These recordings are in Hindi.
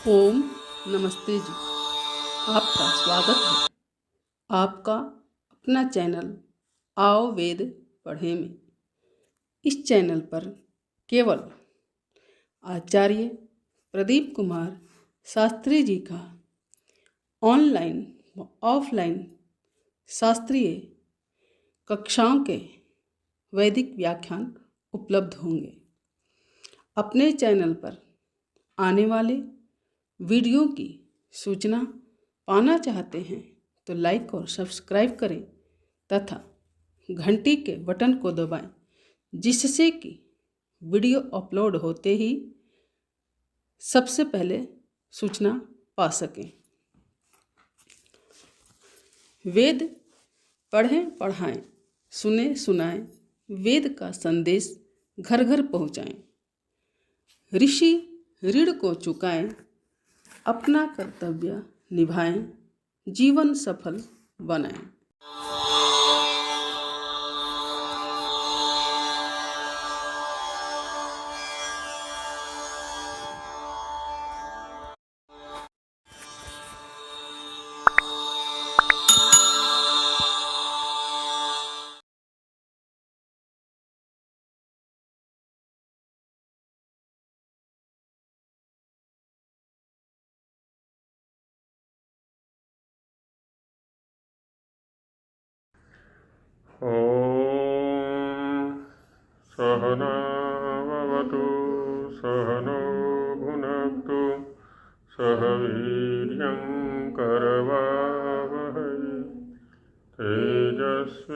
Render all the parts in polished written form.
ओम नमस्ते जी। आपका स्वागत है आपका अपना चैनल आओ वेद पढ़े में। इस चैनल पर केवल आचार्य प्रदीप कुमार शास्त्री जी का ऑनलाइन व ऑफलाइन शास्त्रीय कक्षाओं के वैदिक व्याख्यान उपलब्ध होंगे। अपने चैनल पर आने वाले वीडियो की सूचना पाना चाहते हैं तो लाइक और सब्सक्राइब करें तथा घंटी के बटन को दबाएं, जिससे कि वीडियो अपलोड होते ही सबसे पहले सूचना पा सकें। वेद पढ़ें पढ़ाएं, सुने सुनाएं, वेद का संदेश घर घर पहुँचाएं। ऋषि ऋण को चुकाएं, अपना कर्तव्य निभाएं, जीवन सफल बनाएं। ॐ सहना भवतु सहनो भुनक्तु सह वीर्यं करवावहै तेजस्विनावधीतमस्तु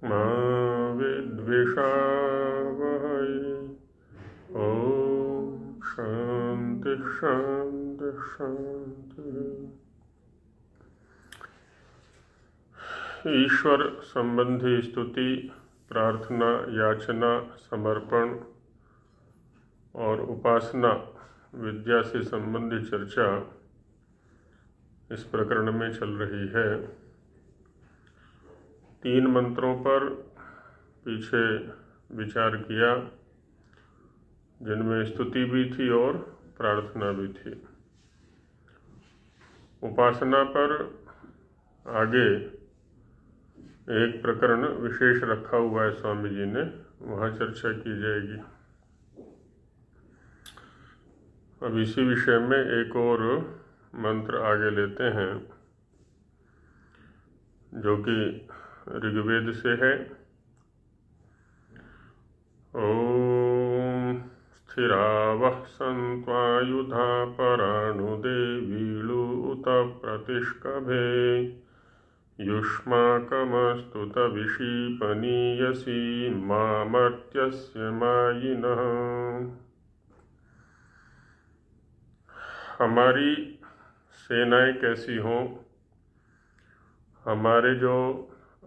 मा विद्विषावहै। ॐ शान्ति शान्ति शान्तिः। ईश्वर संबंधी स्तुति, प्रार्थना, याचना, समर्पण और उपासना विद्या से संबंधित चर्चा इस प्रकरण में चल रही है। 3 मंत्रों पर पीछे विचार किया, जिनमें स्तुति भी थी और प्रार्थना भी थी। उपासना पर आगे एक प्रकरण विशेष रखा हुआ है स्वामी जी ने, वहाँ चर्चा की जाएगी। अब इसी विषय में एक और मंत्र आगे लेते हैं, जो कि ऋग्वेद से है। ओम स्थिरावः सन्त्वायुधा पराणुदेवीळु उत प्रतिष्कभे युष्माकमस्तु तविषीपनीयसी मामर्त्यस्य मायिनः। हमारी सेनाएं कैसी हों, हमारे जो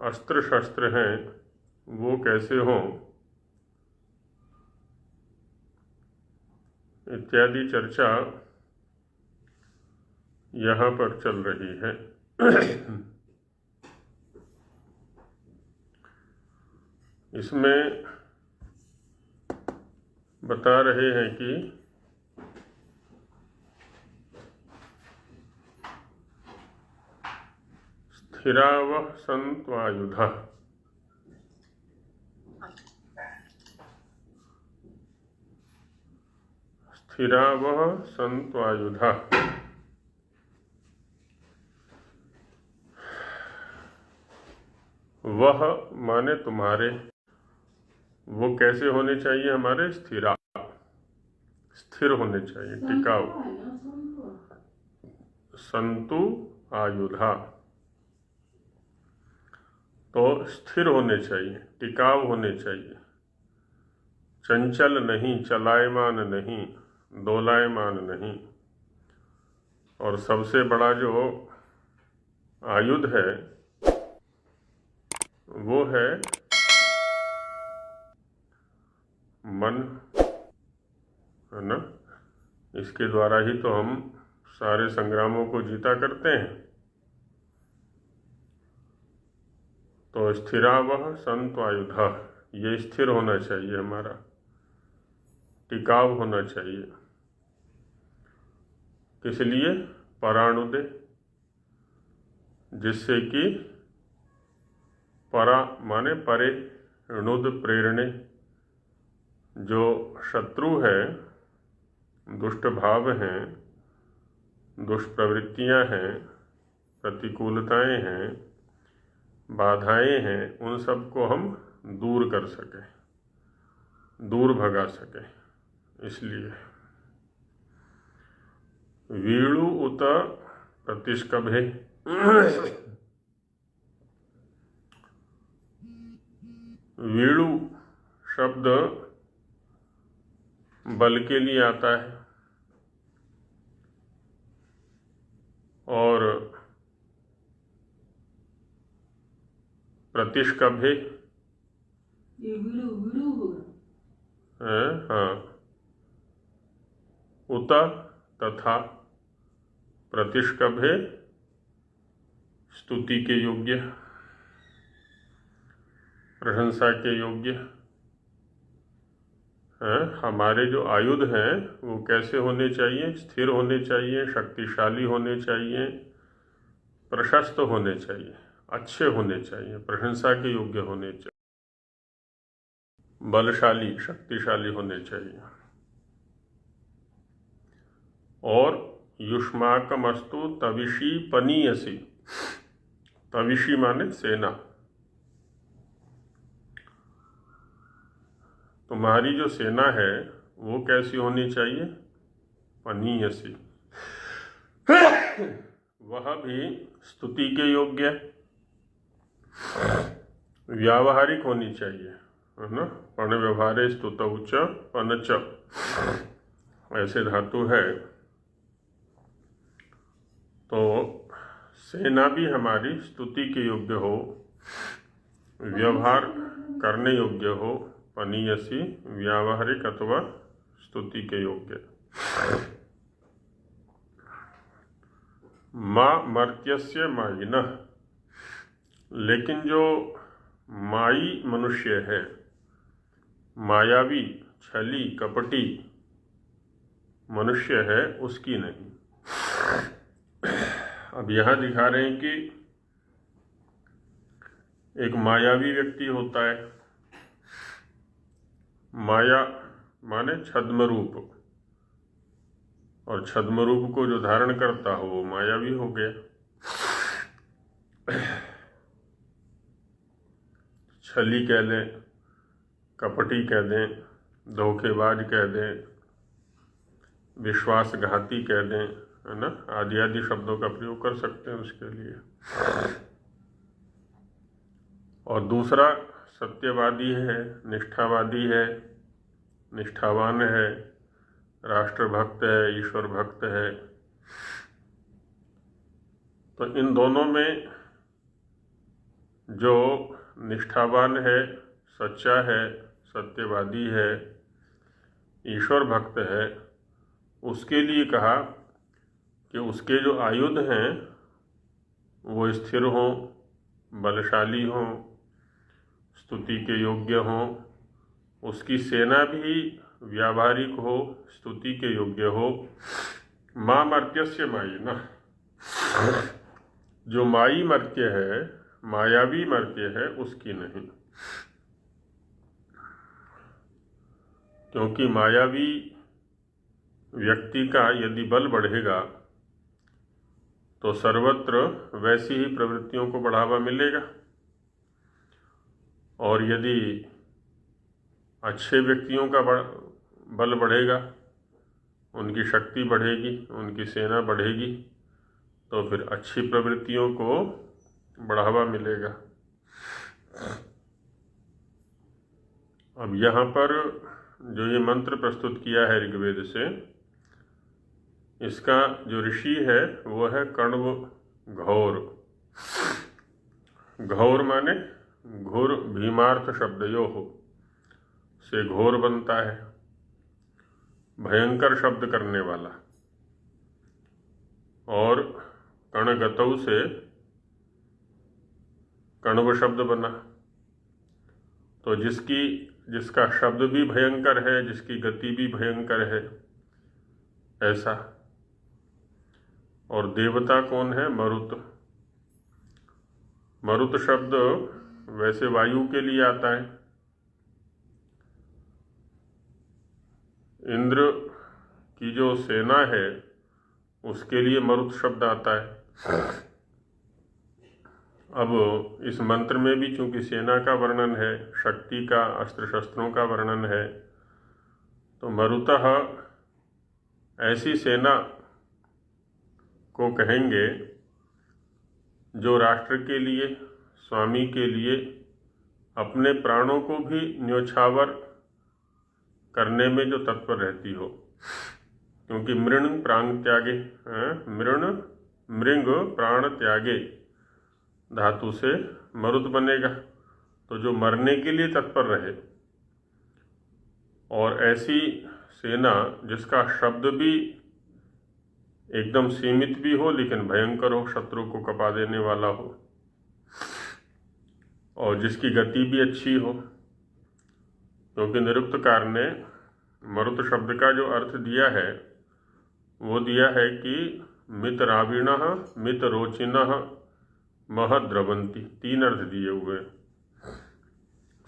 अस्त्र शस्त्र हैं वो कैसे हों, इत्यादि चर्चा यहाँ पर चल रही है। इसमें बता रहे हैं कि स्थिरावः सन्त्वायुधा, स्थिरावः सन्त्वायुधा, वह माने तुम्हारे, वो कैसे होने चाहिए हमारे? स्थिरा, स्थिर होने चाहिए, टिकाऊ। संतु आयुधा, तो स्थिर होने चाहिए, टिकाऊ होने चाहिए, चंचल नहीं, चलायमान नहीं, दोलायमान नहीं। और सबसे बड़ा जो आयुध है वो है मन, है ना। इसके द्वारा ही तो हम सारे संग्रामों को जीता करते हैं। तो स्थिरावः सन्त्वायुधा, ये स्थिर होना चाहिए हमारा। टिकाव होना चाहिए। किस लिए? पराणुदे, जिससे कि परा माने परे, णुद प्रेरणे, जो शत्रु है, दुष्ट भाव हैं, दुष्प्रवृत्तियां हैं, प्रतिकूलताएं हैं, बाधाएं हैं, उन सब को हम दूर कर सकें, दूर भगा सकें। इसलिए वीणु उत प्रतिष्कभे, वीणु शब्द बल के लिए आता है और प्रतिष्कभे ये वीड़ू होगा। हाँ, उत तथा प्रतिष्कभे स्तुति के योग्य, प्रशंसा के योग्य हैं। हमारे जो आयुध हैं वो कैसे होने चाहिए? स्थिर होने चाहिए, शक्तिशाली होने चाहिए, प्रशस्त होने चाहिए, अच्छे होने चाहिए, प्रशंसा के योग्य होने चाहिए, बलशाली, शक्तिशाली होने चाहिए। और युष्माकमस्तु तविषी पनीयसी, तविषी माने सेना। तुम्हारी जो सेना है वो कैसी होनी चाहिए? पनीयसी, वह भी स्तुति के योग्य, व्यावहारिक होनी चाहिए, है ना। पण व्यवहारे स्तुतौ च पनच, ऐसे धातु है। तो सेना भी हमारी स्तुति के योग्य हो, व्यवहार करने योग्य हो, पनीयसी, व्यावहारिक अथवा स्तुति के योग्य। माँ मर्त्यस्य मायिनः, लेकिन जो माई मनुष्य है, मायावी, छली, कपटी मनुष्य है, उसकी नहीं। अब यहाँ दिखा रहे हैं कि एक मायावी व्यक्ति होता है। माया माने छद्म रूप, और छद्म रूप को जो धारण करता हो वो मायावी हो गया। छली कह दें, कपटी कह दें, धोखेबाज कह दें, विश्वासघाती कह दें, है ना, आदि आदि शब्दों का प्रयोग कर सकते हैं उसके लिए। और दूसरा सत्यवादी है, निष्ठावादी है, निष्ठावान है, राष्ट्रभक्त है, ईश्वर भक्त है। तो इन दोनों में जो निष्ठावान है, सच्चा है, सत्यवादी है, ईश्वर भक्त है, उसके लिए कहा कि उसके जो आयुध हैं वो स्थिर हों, बलशाली हों, स्तुति के योग्य हों, उसकी सेना भी व्यावहारिक हो, स्तुति के योग्य हो। माँ मर्त्यस्य मायिनः, जो माई मर्त्य है, मायावी मर्त्य है, उसकी नहीं। क्योंकि मायावी व्यक्ति का यदि बल बढ़ेगा तो सर्वत्र वैसी ही प्रवृत्तियों को बढ़ावा मिलेगा, और यदि अच्छे व्यक्तियों का बल बढ़ेगा, उनकी शक्ति बढ़ेगी, उनकी सेना बढ़ेगी, तो फिर अच्छी प्रवृत्तियों को बढ़ावा मिलेगा। अब यहाँ पर जो ये मंत्र प्रस्तुत किया है ऋग्वेद से, इसका जो ऋषि है वो है कण्व घोर। घोर माने घोर, भीमार्थ शब्दयोः से घोर बनता है, भयंकर शब्द करने वाला। और कणगतौ से कण्व शब्द बना। तो जिसकी जिसका शब्द भी भयंकर है, जिसकी गति भी भयंकर है, ऐसा। और देवता कौन है? मरुत। मरुत शब्द वैसे वायु के लिए आता है। इंद्र की जो सेना है उसके लिए मरुत शब्द आता है। अब इस मंत्र में भी चूंकि सेना का वर्णन है, शक्ति का, अस्त्र शस्त्रों का वर्णन है, तो मरुतः ऐसी सेना को कहेंगे जो राष्ट्र के लिए, स्वामी के लिए अपने प्राणों को भी न्योछावर करने में जो तत्पर रहती हो। क्योंकि मृण प्राण त्यागे, मृंग प्राण त्यागे धातु से मरुत बनेगा, तो जो मरने के लिए तत्पर रहे। और ऐसी सेना जिसका शब्द भी एकदम सीमित भी हो लेकिन भयंकर हो, शत्रु को कपा देने वाला हो, और जिसकी गति भी अच्छी हो। क्योंकि निरुक्तकार ने मरुत शब्द का जो अर्थ दिया है वो दिया है कि मित राविणः मित रोचिनः महद्रवंती, 3 अर्थ दिए हुए।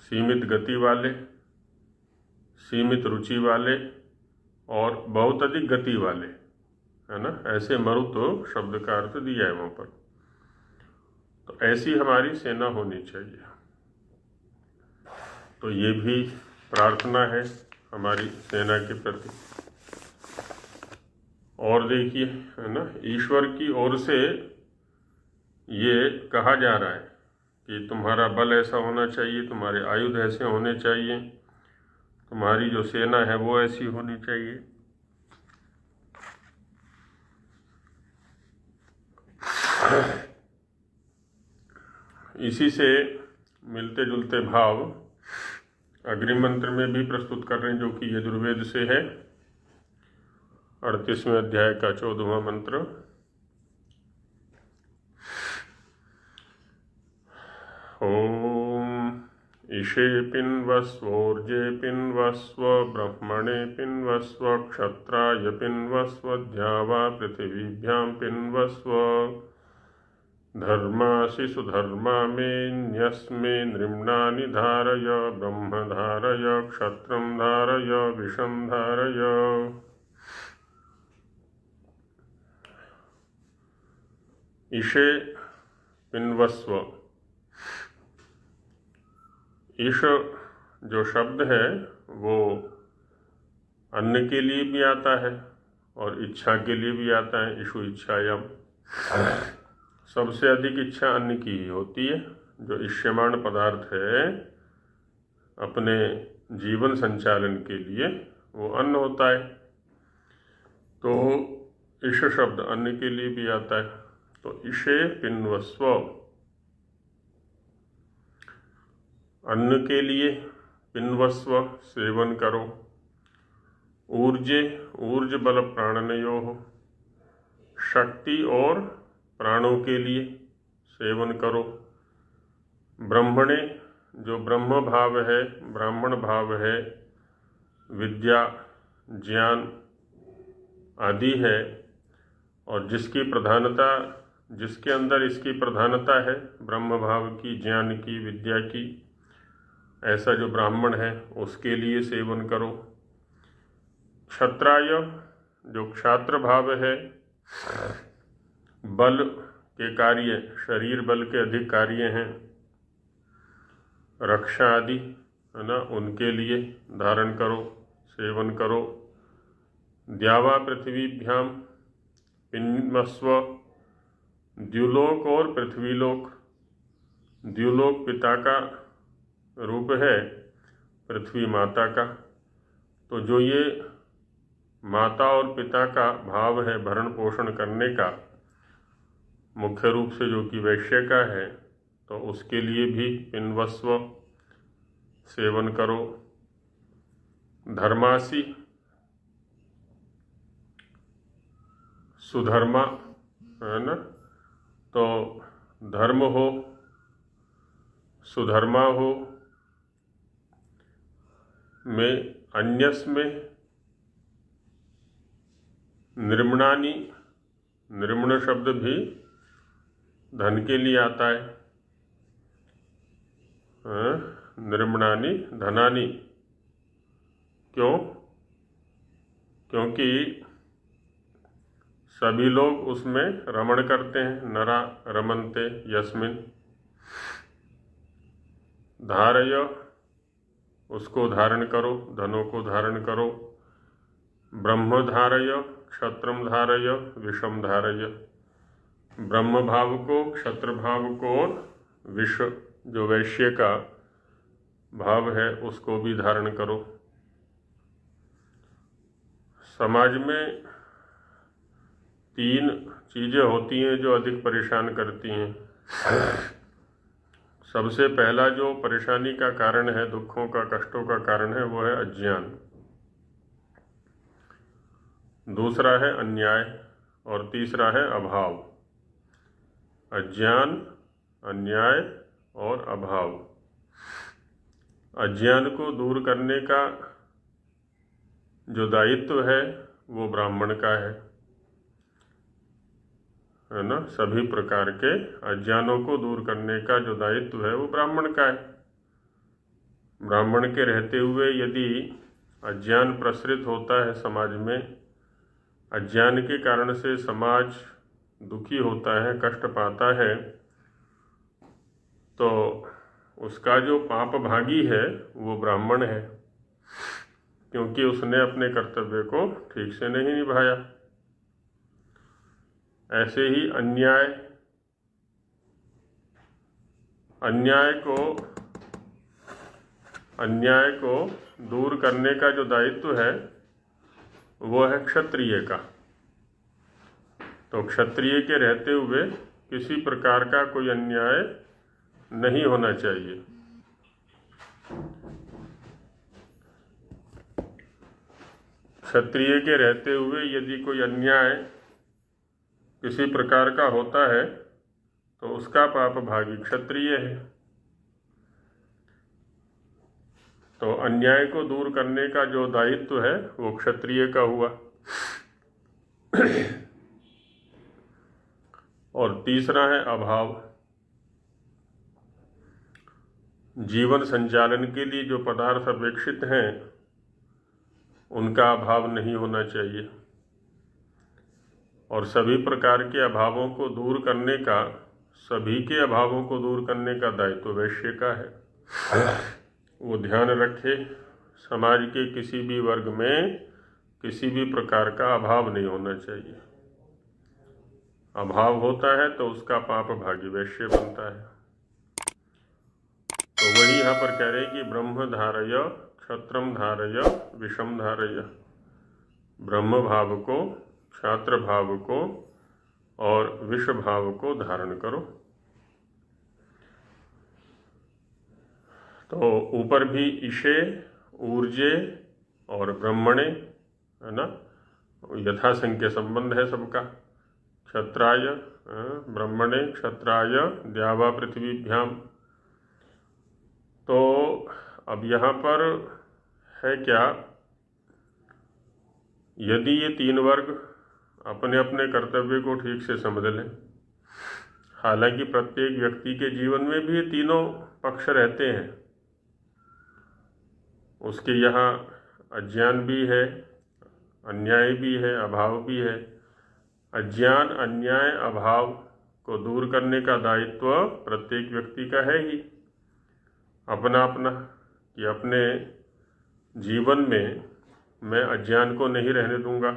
सीमित गति वाले, सीमित रुचि वाले और बहुत अधिक गति वाले, है ना। ऐसे मरुत शब्द का अर्थ दिया है वहाँ पर। तो ऐसी हमारी सेना होनी चाहिए। तो ये भी प्रार्थना है हमारी सेना के प्रति। और देखिए, है ना, ईश्वर की ओर से ये कहा जा रहा है कि तुम्हारा बल ऐसा होना चाहिए, तुम्हारे आयुध ऐसे होने चाहिए, तुम्हारी जो सेना है वो ऐसी होनी चाहिए। इसी से मिलते जुलते भाव अग्रिम मंत्र में भी प्रस्तुत कर रहे हैं, जो कि यजुर्वेद से है, 38वें अध्याय का 14वां मंत्र। ओम ईशे पिन्वस्वोर्जे पिन्वस्व ब्रह्मणे पिन्वस्व क्षत्राय पिन्वस्व द्यावा पृथिवीभ्यां पिन्वस्व धर्मासि सुधर्मा मेऽन्यस्मे नृम्णानि धारय ब्रह्म धारय क्षत्रं धारय विषं धारय। ईशे पिन्वस्व, ईश जो शब्द है वो अन्न के लिए भी आता है और इच्छा के लिए भी आता है। ईशु इच्छायाम, सबसे अधिक इच्छा अन्न की ही होती है। जो इष्यमाण पदार्थ है अपने जीवन संचालन के लिए वो अन्न होता है। तो ईश शब्द अन्न के लिए भी आता है। तो ईशे पिन्वस्व, अन्न के लिए, पिन्वस्व सेवन करो। ऊर्जे, ऊर्ज बल प्राणनयोः, शक्ति और प्राणों के लिए सेवन करो। ब्रह्मणे, जो ब्रह्म भाव है, ब्राह्मण भाव है, विद्या ज्ञान आदि है, और जिसकी प्रधानता, जिसके अंदर इसकी प्रधानता है, ब्रह्म भाव की, ज्ञान की, विद्या की, ऐसा जो ब्राह्मण है उसके लिए सेवन करो। क्षत्राय, जो क्षात्र भाव है, बल के कार्य, शरीर बल के अधिक कार्य हैं, रक्षा आदि, है ना, उनके लिए धारण करो, सेवन करो। द्यावा पृथ्वीभ्याम पिन्वस्व, द्युलोक और पृथ्वीलोक। द्युलोक पिता का रूप है, पृथ्वी माता का। तो जो ये माता और पिता का भाव है भरण पोषण करने का, मुख्य रूप से जो कि वैश्य का है, तो उसके लिए भी पिन्वस्व सेवन करो। धर्मासी, सुधर्मा, है ना, तो धर्म हो, सुधर्मा हो, में अन्यस में निर्मणानि, निर्मण शब्द भी धन के लिए आता है। निर्मणानि धनानि, क्यों? क्योंकि सभी लोग उसमें रमण करते हैं। नरा रमन्ते यस्मिन। धारय, उसको धारण करो, धनों को धारण करो। ब्रह्म धारय, क्षत्रम धारय, विषम धारय। ब्रह्म भाव को, क्षत्र भाव को और विश्व जो वैश्य का भाव है उसको भी धारण करो। समाज में 3 चीज़ें होती हैं जो अधिक परेशान करती हैं। सबसे पहला जो परेशानी का कारण है, दुखों का, कष्टों का कारण है, वो है अज्ञान। दूसरा है अन्याय और तीसरा है अभाव। अज्ञान, अन्याय और अभाव। अज्ञान को दूर करने का जो दायित्व है वो ब्राह्मण का है ना। सभी प्रकार के अज्ञानों को दूर करने का जो दायित्व है वो ब्राह्मण का है। ब्राह्मण के रहते हुए यदि अज्ञान प्रसरित होता है समाज में, अज्ञान के कारण से समाज दुखी होता है, कष्ट पाता है, तो उसका जो पाप भागी है वो ब्राह्मण है, क्योंकि उसने अपने कर्तव्य को ठीक से नहीं निभाया। ऐसे ही अन्याय, अन्याय को दूर करने का जो दायित्व है वो है क्षत्रिय का। तो क्षत्रिय के रहते हुए किसी प्रकार का कोई अन्याय नहीं होना चाहिए। क्षत्रिय के रहते हुए यदि कोई अन्याय किसी प्रकार का होता है तो उसका पाप भागी क्षत्रिय है। तो अन्याय को दूर करने का जो दायित्व है वो क्षत्रिय का हुआ। और तीसरा है अभाव। जीवन संचालन के लिए जो पदार्थ अपेक्षित हैं उनका अभाव नहीं होना चाहिए। और सभी प्रकार के अभावों को दूर करने का, सभी के अभावों को दूर करने का दायित्व वैश्य का है। वो ध्यान रखे समाज के किसी भी वर्ग में किसी भी प्रकार का अभाव नहीं होना चाहिए। अभाव होता है तो उसका पाप भागी वैश्य बनता है। तो वही यहाँ पर कह रहे हैं कि ब्रह्म धारय, क्षत्रम धारय, विषम धारय। ब्रह्म भाव को, क्षात्र भाव को और विष भाव को धारण करो। तो ऊपर भी ईशे, ऊर्जे और ब्रह्मणे, है ना, यथासंख्य संबंध है सबका। क्षत्राय, ब्रह्मणे क्षत्राय द्यावा पृथ्वीभ्याम। तो अब यहाँ पर है क्या, यदि ये 3 वर्ग अपने अपने कर्तव्य को ठीक से समझ लें, हालांकि प्रत्येक व्यक्ति के जीवन में भी ये तीनों पक्ष रहते हैं। उसके यहाँ अज्ञान भी है, अन्याय भी है, अभाव भी है। अज्ञान, अन्याय, अभाव को दूर करने का दायित्व प्रत्येक व्यक्ति का है ही अपना अपना, कि अपने जीवन में मैं अज्ञान को नहीं रहने दूंगा,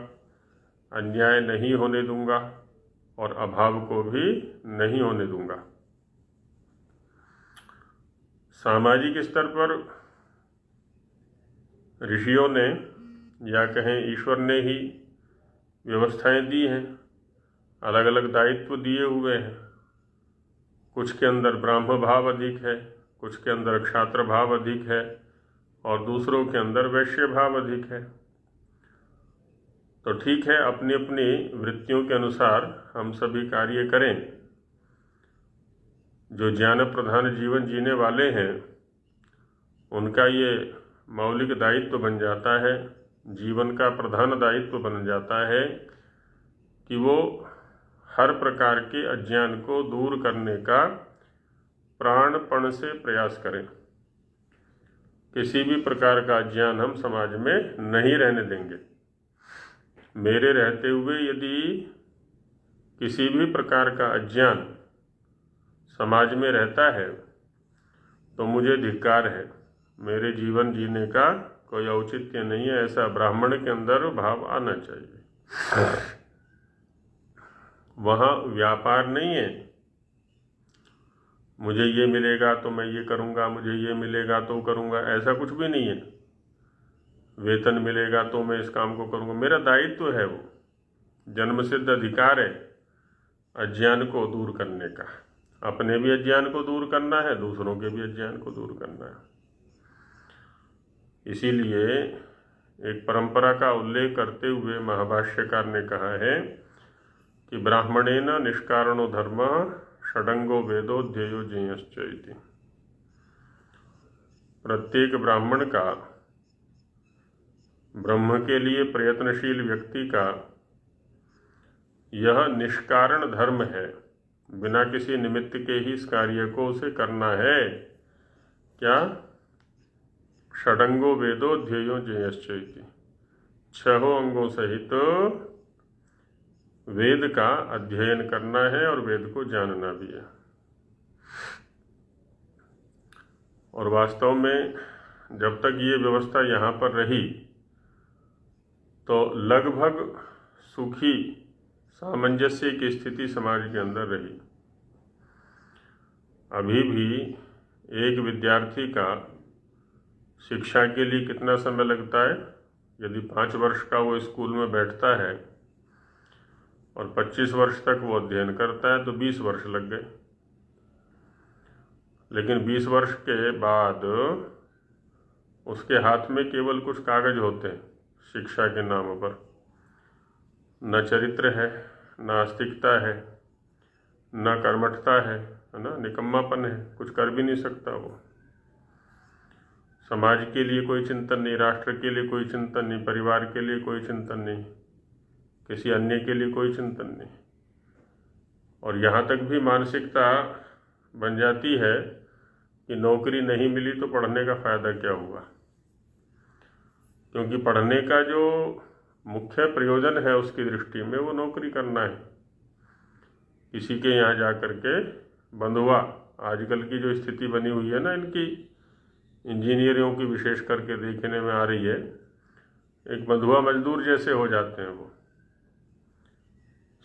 अन्याय नहीं होने दूंगा और अभाव को भी नहीं होने दूंगा। सामाजिक स्तर पर ऋषियों ने या कहें ईश्वर ने ही व्यवस्थाएं दी हैं, अलग अलग दायित्व दिए हुए हैं। कुछ के अंदर ब्राह्म भाव अधिक है, कुछ के अंदर क्षात्र भाव अधिक है और दूसरों के अंदर वैश्य भाव अधिक है। तो ठीक है, अपनी अपनी वृत्तियों के अनुसार हम सभी कार्य करें। जो ज्ञान प्रधान जीवन जीने वाले हैं उनका ये मौलिक दायित्व बन जाता है, जीवन का प्रधान दायित्व बन जाता है कि वो हर प्रकार के अज्ञान को दूर करने का प्राणपण से प्रयास करें। किसी भी प्रकार का अज्ञान हम समाज में नहीं रहने देंगे। मेरे रहते हुए यदि किसी भी प्रकार का अज्ञान समाज में रहता है तो मुझे धिक्कार है, मेरे जीवन जीने का कोई औचित्य नहीं है। ऐसा ब्राह्मण के अंदर भाव आना चाहिए। वहाँ व्यापार नहीं है, मुझे ये मिलेगा तो मैं ये करूँगा, मुझे ये मिलेगा तो करूँगा, ऐसा कुछ भी नहीं है। वेतन मिलेगा तो मैं इस काम को करूँगा, मेरा दायित्व है, वो जन्मसिद्ध अधिकार है अज्ञान को दूर करने का। अपने भी अज्ञान को दूर करना है, दूसरों के भी अज्ञान को दूर करना है। इसीलिए एक परंपरा का उल्लेख करते हुए महाभाष्यकार ने कहा है कि ब्राह्मणेन निष्कारणो धर्म षडंगो वेदो ध्येयो ज्ञेयश्च इति। प्रत्येक ब्राह्मण का, ब्रह्म के लिए प्रयत्नशील व्यक्ति का यह निष्कारण धर्म है, बिना किसी निमित्त के ही इस कार्य को उसे करना है। क्या? षडंगो वेदो ध्येयो ज्ञेयश्च इति। 6 अंगों सहित वेद का अध्ययन करना है और वेद को जानना भी है। और वास्तव में जब तक ये व्यवस्था यहाँ पर रही तो लगभग सुखी सामंजस्य की स्थिति समाज के अंदर रही। अभी भी एक विद्यार्थी का शिक्षा के लिए कितना समय लगता है? यदि 5 वर्ष का वो स्कूल में बैठता है और 25 वर्ष तक वो अध्ययन करता है तो 20 वर्ष लग गए। लेकिन 20 वर्ष के बाद उसके हाथ में केवल कुछ कागज होते हैं शिक्षा के नाम पर। न चरित्र है, न आस्तिकता है, न कर्मठता है ना, निकम्मापन है, कुछ कर भी नहीं सकता वो। समाज के लिए कोई चिंतन नहीं, राष्ट्र के लिए कोई चिंतन नहीं, परिवार के लिए कोई चिंतन नहीं, किसी अन्य के लिए कोई चिंतन नहीं। और यहाँ तक भी मानसिकता बन जाती है कि नौकरी नहीं मिली तो पढ़ने का फ़ायदा क्या हुआ, क्योंकि पढ़ने का जो मुख्य प्रयोजन है उसकी दृष्टि में वो नौकरी करना है। किसी के यहाँ जा कर के बंधुआ, आजकल की जो स्थिति बनी हुई है ना इनकी, इंजीनियरों की विशेष करके देखने में आ रही है, एक बंधुआ मजदूर जैसे हो जाते हैं वो।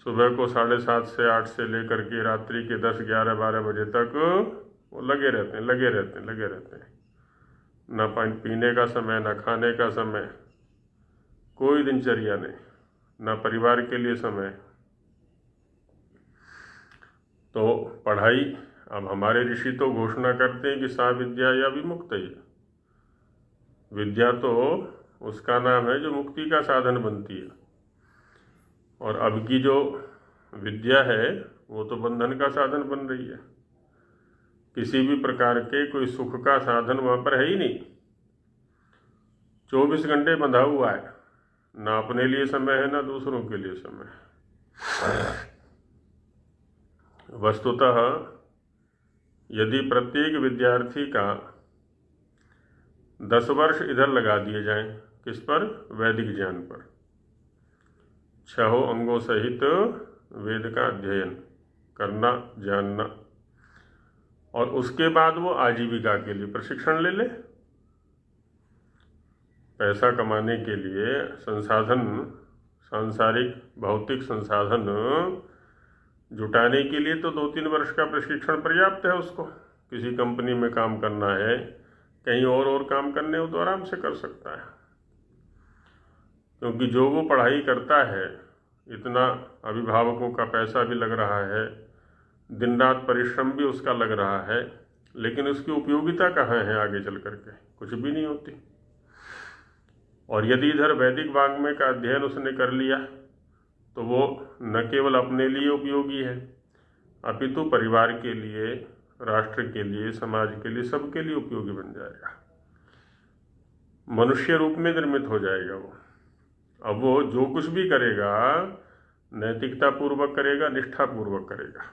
सुबह को 7:30 से 8 से लेकर के रात्रि के 10, 11, 12 बजे तक वो लगे रहते हैं। ना पानी पीने का समय, ना खाने का समय, कोई दिनचर्या नहीं, ना परिवार के लिए समय। तो पढ़ाई, अब हमारे ऋषि तो घोषणा करते हैं कि सा विद्या या विमुक्त है। विद्या तो उसका नाम है जो मुक्ति का साधन बनती है, और अब की जो विद्या है वो तो बंधन का साधन बन रही है। किसी भी प्रकार के कोई सुख का साधन वहाँ पर है ही नहीं। 24 घंटे बंधा हुआ है, ना अपने लिए समय है ना दूसरों के लिए समय है। वस्तुतः यदि प्रत्येक विद्यार्थी का 10 वर्ष इधर लगा दिए जाएं, किस पर? वैदिक ज्ञान पर, 6 अंगों सहित वेद का अध्ययन करना, जानना, और उसके बाद वो आजीविका के लिए प्रशिक्षण ले ले। पैसा कमाने के लिए संसाधन, सांसारिक भौतिक संसाधन जुटाने के लिए तो 2-3 वर्ष का प्रशिक्षण पर्याप्त है उसको। किसी कंपनी में काम करना है, कहीं और काम करने हो तो आराम से कर सकता है, क्योंकि जो वो पढ़ाई करता है, इतना अभिभावकों का पैसा भी लग रहा है, दिन रात परिश्रम भी उसका लग रहा है, लेकिन उसकी उपयोगिता कहाँ है आगे चल करके? कुछ भी नहीं होती। और यदि इधर वैदिक वाङ्मय का अध्ययन उसने कर लिया तो वो न केवल अपने लिए उपयोगी है, अपितु परिवार के लिए, राष्ट्र के लिए, समाज के लिए, सबके लिए उपयोगी बन जाएगा। मनुष्य रूप में निर्मित हो जाएगा वो। अब वो जो कुछ भी करेगा नैतिकता पूर्वक करेगा, निष्ठा पूर्वक करेगा।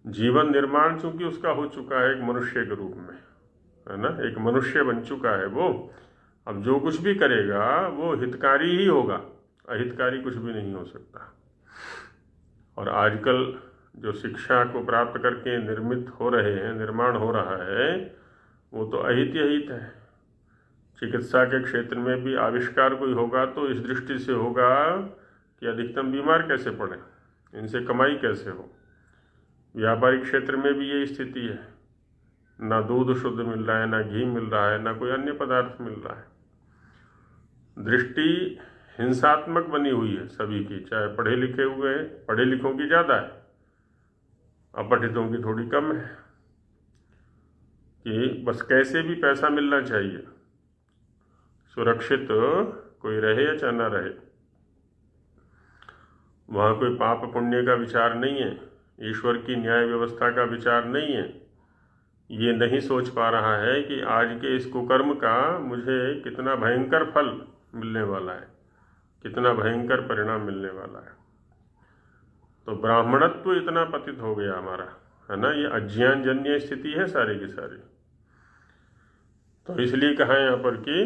जीवन निर्माण चूंकि उसका हो चुका है एक मनुष्य के रूप में, है ना, एक मनुष्य बन चुका है वो। अब जो कुछ भी करेगा वो हितकारी ही होगा, अहितकारी कुछ भी नहीं हो सकता। और आजकल जो शिक्षा को प्राप्त करके निर्मित हो रहे हैं, निर्माण हो रहा है, वो तो अहित ही अहित है। चिकित्सा के क्षेत्र में भी आविष्कार कोई होगा तो इस दृष्टि से होगा कि अधिकतम बीमार कैसे पड़े, इनसे कमाई कैसे हो। व्यापारिक क्षेत्र में भी ये स्थिति है, ना दूध शुद्ध मिल रहा है, ना घी मिल रहा है, ना कोई अन्य पदार्थ मिल रहा है। दृष्टि हिंसात्मक बनी हुई है सभी की, चाहे पढ़े लिखे हुए हैं, पढ़े लिखों की ज़्यादा है, अपठितों की थोड़ी कम है, कि बस कैसे भी पैसा मिलना चाहिए, सुरक्षित कोई रहे या चाहे ना रहे। वहाँ कोई पाप पुण्य का विचार नहीं है, ईश्वर की न्याय व्यवस्था का विचार नहीं है। ये नहीं सोच पा रहा है कि आज के इस कुकर्म का मुझे कितना भयंकर फल मिलने वाला है, कितना भयंकर परिणाम मिलने वाला है। तो ब्राह्मणत्व इतना पतित हो गया हमारा, है ना, ये अज्ञान जन्य स्थिति है सारी की सारी। तो इसलिए कहा यहाँ पर कि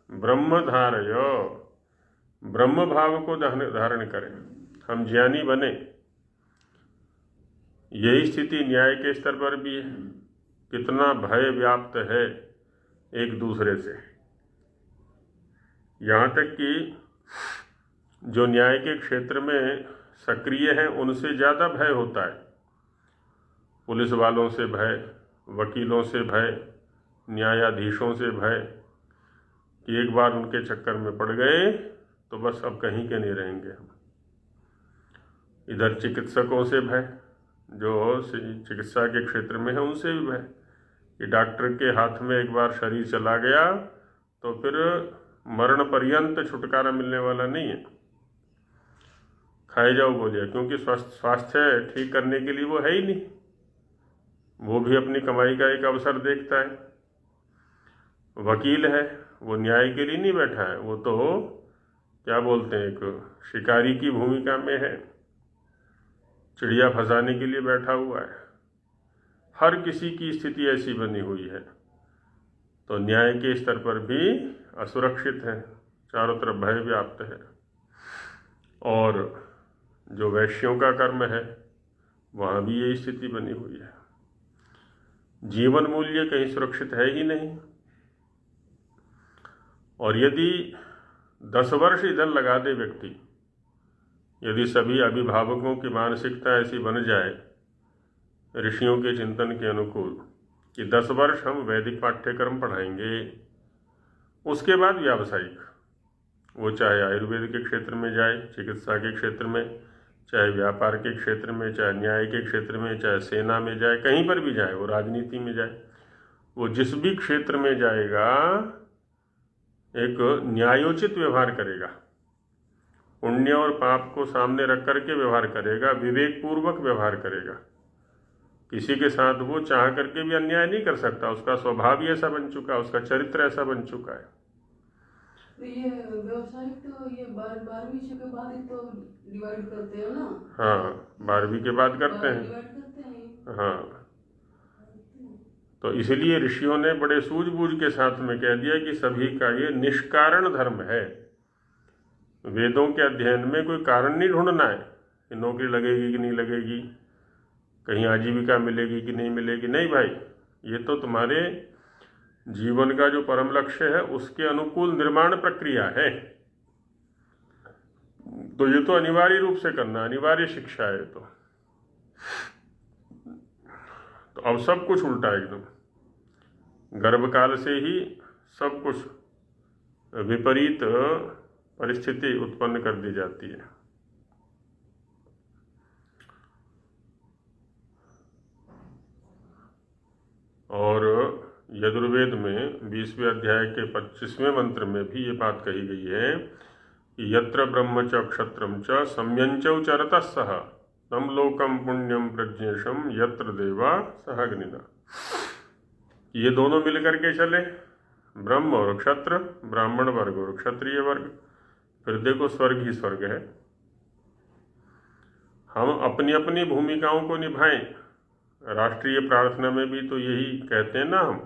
ब्रह्म धारय, ब्रह्म भाव को धारण करें, हम ज्ञानी बने। यही स्थिति न्याय के स्तर पर भी है। कितना भय व्याप्त है एक दूसरे से, यहाँ तक कि जो न्याय के क्षेत्र में सक्रिय हैं उनसे ज़्यादा भय होता है। पुलिस वालों से भय, वकीलों से भय, न्यायाधीशों से भय, कि एक बार उनके चक्कर में पड़ गए तो बस अब कहीं के नहीं रहेंगे हम। इधर चिकित्सकों से भय, जो चिकित्सा के क्षेत्र में है उनसे भी भय, कि डॉक्टर के हाथ में एक बार शरीर चला गया तो फिर मरण पर्यंत छुटकारा मिलने वाला नहीं है। खाए जाओ बोलिए, क्योंकि स्वास्थ्य ठीक करने के लिए वो है ही नहीं, वो भी अपनी कमाई का एक अवसर देखता है। वकील है, वो न्याय के लिए नहीं बैठा है, वो तो क्या बोलते हैं, एक शिकारी की भूमिका में है, चिड़िया फंसाने के लिए बैठा हुआ है। हर किसी की स्थिति ऐसी बनी हुई है। तो न्याय के स्तर पर भी असुरक्षित है, चारों तरफ भय व्याप्त है। और जो वैश्यों का कर्म है वहाँ भी यही स्थिति बनी हुई है। जीवन मूल्य कहीं सुरक्षित है ही नहीं। और यदि 10 वर्ष इधर लगा दे व्यक्ति, यदि सभी अभिभावकों की मानसिकता ऐसी बन जाए ऋषियों के चिंतन के अनुकूल कि 10 वर्ष हम वैदिक पाठ्यक्रम पढ़ाएंगे, उसके बाद व्यावसायिक, वो चाहे आयुर्वेद के क्षेत्र में जाए, चिकित्सा के क्षेत्र में, चाहे व्यापार के क्षेत्र में, चाहे न्याय के क्षेत्र में, चाहे सेना में जाए, कहीं पर भी जाए, वो राजनीति में जाए, वो जिस भी क्षेत्र में जाएगा एक न्यायोचित व्यवहार करेगा, पुण्य और पाप को सामने रख करके व्यवहार करेगा, विवेकपूर्वक व्यवहार करेगा। किसी के साथ वो चाह करके भी अन्याय नहीं कर सकता, उसका स्वभाव ही ऐसा बन चुका है, उसका चरित्र ऐसा बन चुका है। तो ये व्यवसायिक तो ये 12वीं के बाद ही तो डिवाइड करते हैं ना। हाँ, 12वीं के बाद करते हैं। डिवाइड करते हैं। हाँ, तो इसलिए ऋषियों ने बड़े सूझबूझ के साथ में कह दिया कि सभी का ये निष्कारण धर्म है। वेदों के अध्ययन में कोई कारण नहीं ढूंढना है कि नौकरी लगेगी कि नहीं लगेगी, कहीं आजीविका मिलेगी कि नहीं मिलेगी। नहीं भाई, ये तो तुम्हारे जीवन का जो परम लक्ष्य है उसके अनुकूल निर्माण प्रक्रिया है। तो ये तो अनिवार्य रूप से करना, अनिवार्य शिक्षा है। तो अब सब कुछ उल्टा एकदम, गर्भकाल से ही सब कुछ विपरीत परिस्थिति उत्पन्न कर दी जाती है। और यजुर्वेद में 20वें अध्याय के 25वें मंत्र में भी ये बात कही गई है कि यत्र ब्रह्म च क्षत्रम च सम्यंचौ चरतः सह तम लोकम पुण्यम प्रज्ञेशम यत्र देवा सहग्निना। ये दोनों मिल करके चले, ब्रह्म और क्षत्र, ब्राह्मण वर्ग और क्षत्रिय वर्ग। फिर देखो स्वर्ग ही स्वर्ग है। हम अपनी अपनी भूमिकाओं को निभाएं। राष्ट्रीय प्रार्थना में भी तो यही कहते हैं ना हम,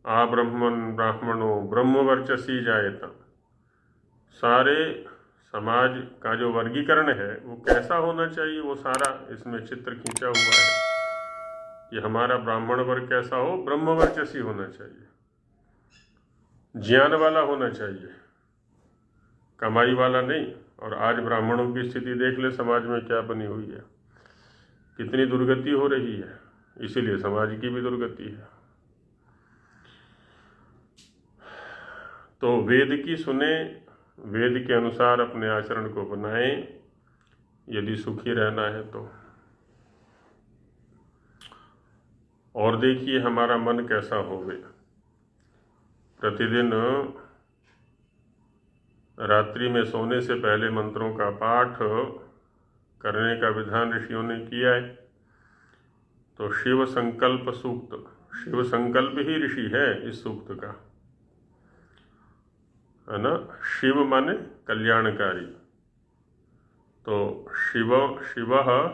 आ ब्रह्मण ब्राह्मणों ब्रह्मवर्चसी जायेत। सारे समाज का जो वर्गीकरण है वो कैसा होना चाहिए, वो सारा इसमें चित्र खींचा हुआ है कि हमारा ब्राह्मण वर्ग कैसा हो, ब्रह्मवर्चसी होना चाहिए, ज्ञान वाला होना चाहिए, कमाई वाला नहीं। और आज ब्राह्मणों की स्थिति देख ले समाज में क्या बनी हुई है, कितनी दुर्गति हो रही है, इसीलिए समाज की भी दुर्गति है। तो वेद की सुने, वेद के अनुसार अपने आचरण को बनाएं यदि सुखी रहना है तो। और देखिए हमारा मन कैसा हो गया। प्रतिदिन रात्रि में सोने से पहले मंत्रों का पाठ करने का विधान ऋषियों ने किया है। तो शिव संकल्प सूक्त, शिव संकल्प ही ऋषि है इस सूक्त का, है ना। शिव माने कल्याणकारी। तो शिव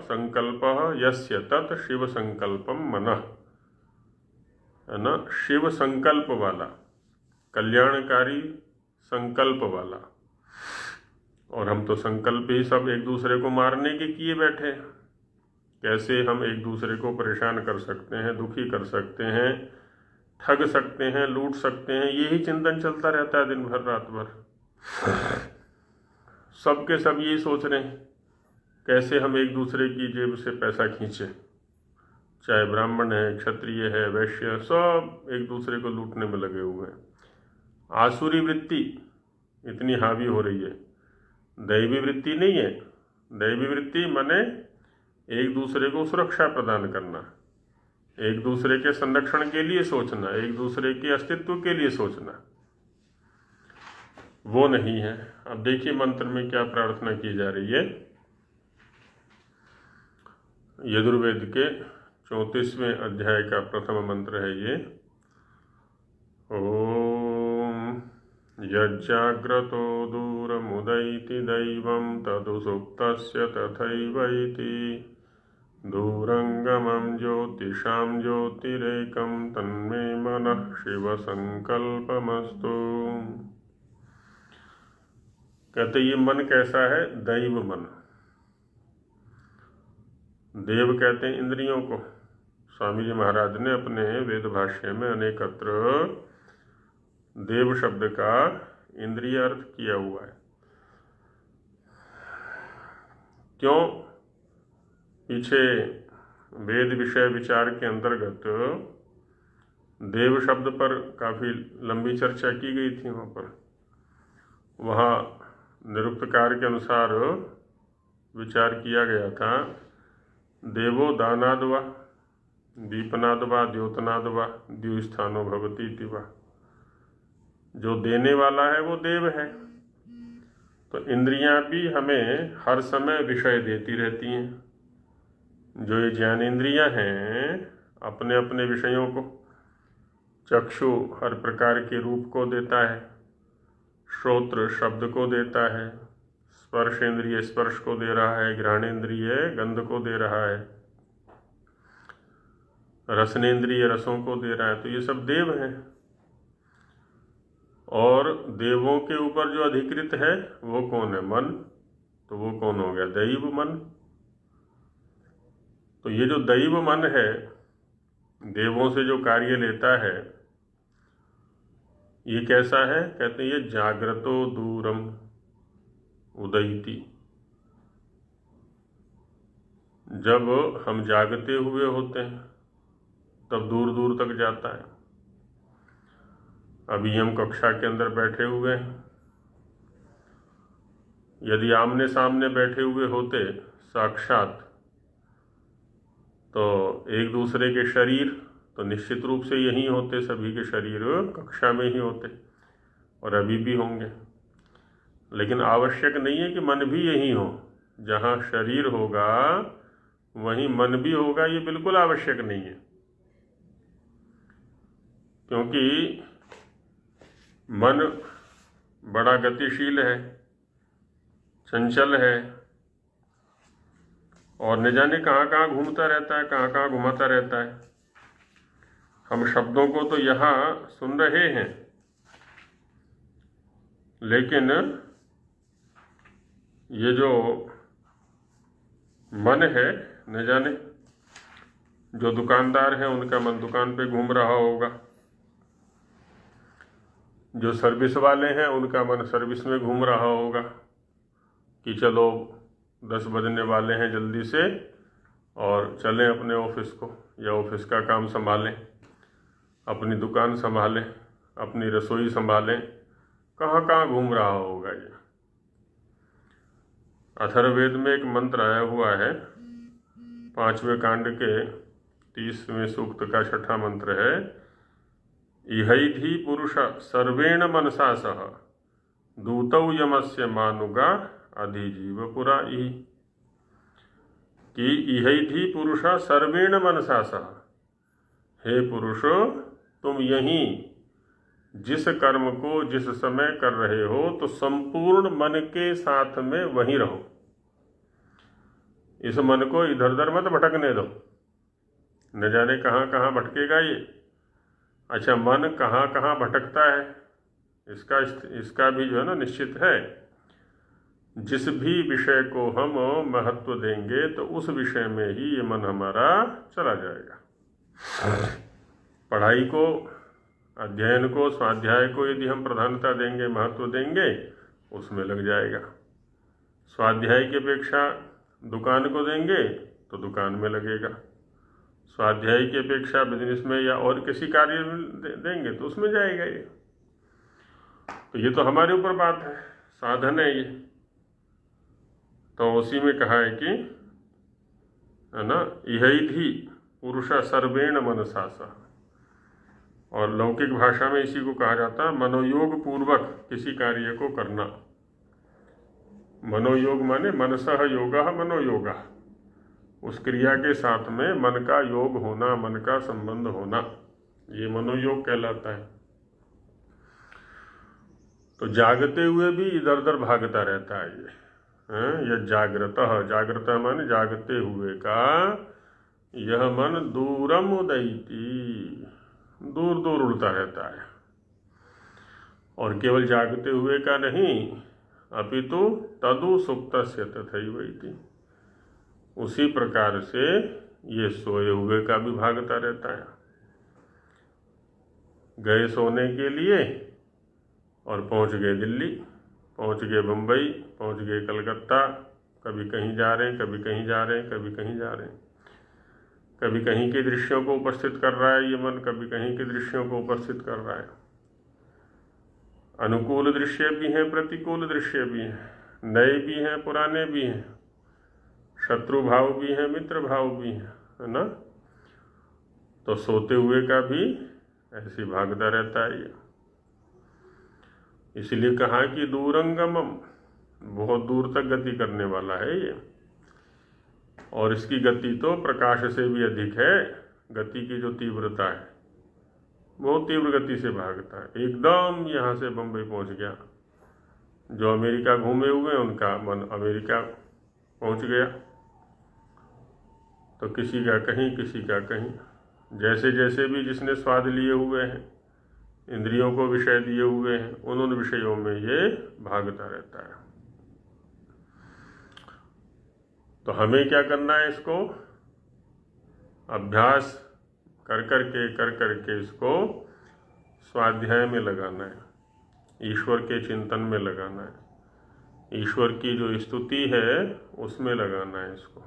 संकल्प यस्य तत् शिव संकल्पम मनः, है ना। शिव संकल्प वाला, कल्याणकारी संकल्प वाला। और हम तो संकल्प ही सब एक दूसरे को मारने के किए बैठे हैं। कैसे हम एक दूसरे को परेशान कर सकते हैं, दुखी कर सकते हैं, ठग सकते हैं, लूट सकते हैं, यही चिंतन चलता रहता है दिन भर रात भर। सबके सब यही सोच रहे हैं कैसे हम एक दूसरे की जेब से पैसा खींचे। चाहे ब्राह्मण है, क्षत्रिय है, वैश्य, सब एक दूसरे को लूटने में लगे हुए हैं। आसुरी वृत्ति इतनी हावी हो रही है, दैवी वृत्ति नहीं है। दैवी वृत्ति माने एक दूसरे को सुरक्षा प्रदान करना, एक दूसरे के संरक्षण के लिए सोचना, एक दूसरे के अस्तित्व के लिए सोचना, वो नहीं है। अब देखिए मंत्र में क्या प्रार्थना की जा रही है। यजुर्वेद के 34वें अध्याय का प्रथम मंत्र है ये। ओम यज्जाग्रतो दूरमुदैति दैवं तदुसुप्तस्य तथैवैति दूरंगमं ज्योतिषां ज्योतिरेकं तन्मे मनः शिव संकल्पमस्तु। कहते ये मन कैसा है, दैव मन। देव कहते हैं इंद्रियों को। स्वामी जी महाराज ने अपने वेद भाष्य में अनेकत्र देव शब्द का इंद्रिय अर्थ किया हुआ है। क्यों? पीछे वेद विषय विचार के अंतर्गत देव शब्द पर काफी लंबी चर्चा की गई थी। वहाँ निरुक्तकार के अनुसार विचार किया गया था, देवो दानाद्वा दीपनाद्वा द्योतनाद्वा द्युस्थानो भवति दिवा। जो देने वाला है वो देव है। तो इंद्रियां भी हमें हर समय विषय देती रहती हैं। जो ये ज्ञानेंद्रियां हैं अपने अपने विषयों को, चक्षु हर प्रकार के रूप को देता है, श्रोत्र शब्द को देता है, स्पर्शेंद्रिय स्पर्श को दे रहा है, घ्राणेंद्रिय गंध को दे रहा है, रसनेंद्रिय रसों को दे रहा है। तो ये सब देव हैं। और देवों के ऊपर जो अधिकृत है वो कौन है? मन। तो वो कौन हो गया? दैव मन। तो ये जो दैव मन है, देवों से जो कार्य लेता है, ये कैसा है? कहते हैं ये जाग्रतो दूरम उदयति। जब हम जागते हुए होते हैं तब दूर दूर तक जाता है। अभी हम कक्षा के अंदर बैठे हुए हैं, यदि आमने सामने बैठे हुए होते साक्षात तो एक दूसरे के शरीर तो निश्चित रूप से यही होते, सभी के शरीर कक्षा में ही होते और अभी भी होंगे। लेकिन आवश्यक नहीं है कि मन भी यही हो। जहाँ शरीर होगा वहीं मन भी होगा, ये बिल्कुल आवश्यक नहीं है। क्योंकि मन बड़ा गतिशील है, चंचल है, और न जाने कहाँ कहाँ घूमता रहता है, कहाँ कहाँ घुमाता रहता है। हम शब्दों को तो यहाँ सुन रहे हैं, लेकिन ये जो मन है, न जाने, जो दुकानदार हैं उनका मन दुकान पे घूम रहा होगा, जो सर्विस वाले हैं उनका मन सर्विस में घूम रहा होगा कि चलो 10 बजने वाले हैं, जल्दी से और चलें अपने ऑफिस को, या ऑफिस का काम संभालें, अपनी दुकान संभालें, अपनी रसोई संभालें। कहाँ कहाँ घूम रहा होगा ये। अथर्ववेद में एक मंत्र आया हुआ है, 5वें कांड के 30वें सूक्त का 6ठा मंत्र है, इहैधि पुरुष सर्वेण मनसा सह दूतौ यमस्य मानुगा अधिजीव पुरा इहि। कि इहैधि पुरुष सर्वेण मनसा सह, हे पुरुषो, तुम यहीं जिस कर्म को जिस समय कर रहे हो तो संपूर्ण मन के साथ में वहीं रहो। इस मन को इधर उधर मत भटकने दो, न जाने कहाँ कहाँ भटकेगा ये। अच्छा, मन कहाँ कहाँ भटकता है इसका भी जो है ना निश्चित है। जिस भी विषय को हम महत्व देंगे तो उस विषय में ही ये मन हमारा चला जाएगा। पढ़ाई को, अध्ययन को, स्वाध्याय को यदि हम प्रधानता देंगे, महत्व देंगे, उसमें लग जाएगा। स्वाध्याय की अपेक्षा दुकान को देंगे तो दुकान में लगेगा। स्वाध्याय की अपेक्षा बिजनेस में या और किसी कार्य में देंगे तो उसमें जाएगा ये। तो ये तो हमारे ऊपर बात है, साधन है ये। तो उसी में कहा है कि, है ना, इहैधि पुरुष सर्वेण मनसा सह। और लौकिक भाषा में इसी को कहा जाता है मनोयोग पूर्वक किसी कार्य को करना। मनोयोग माने मनसः योगः मनोयोगः, उस क्रिया के साथ में मन का योग होना, मन का संबंध होना, ये मनोयोग कहलाता है। तो जागते हुए भी इधर उधर भागता रहता है ये। यह जागृतः माने जागते हुए का, यह मन दूरम उदयति, दूर दूर उड़ता रहता है। और केवल जागते हुए का नहीं, अपितु तदु सुप्तस्य तथैव इति, उसी प्रकार से ये सोए हुए का भी भागता रहता है। गए सोने के लिए और पहुंच गए दिल्ली, पहुंच गए मुंबई, पहुंच गए कलकत्ता, कभी कहीं जा रहे हैं, कभी कहीं जा रहे हैं, कभी कहीं जा रहे हैं। कभी कहीं के दृश्यों को उपस्थित कर रहा है ये मन, कभी कहीं के दृश्यों को उपस्थित कर रहा है। अनुकूल दृश्य भी हैं, प्रतिकूल दृश्य भी हैं, नए भी हैं, पुराने भी हैं, शत्रु भाव भी हैं, मित्र भाव भी हैं, है ना। तो सोते हुए का भी ऐसे भागता रहता है ये। इसलिए कहा कि दूरंगमम, बहुत दूर तक गति करने वाला है ये। और इसकी गति तो प्रकाश से भी अधिक है। गति की जो तीव्रता है, बहुत तीव्र गति से भागता है। एकदम यहाँ से बम्बई पहुँच गया। जो अमेरिका घूमे हुए हैं उनका मन अमेरिका पहुँच गया। तो किसी का कहीं, किसी का कहीं, जैसे जैसे भी जिसने स्वाद लिए हुए हैं, इंद्रियों को विषय दिए हुए हैं, उन विषयों में ये भागता रहता है। तो हमें क्या करना है, इसको अभ्यास कर करके इसको स्वाध्याय में लगाना है, ईश्वर के चिंतन में लगाना है, ईश्वर की जो स्तुति है उसमें लगाना है इसको।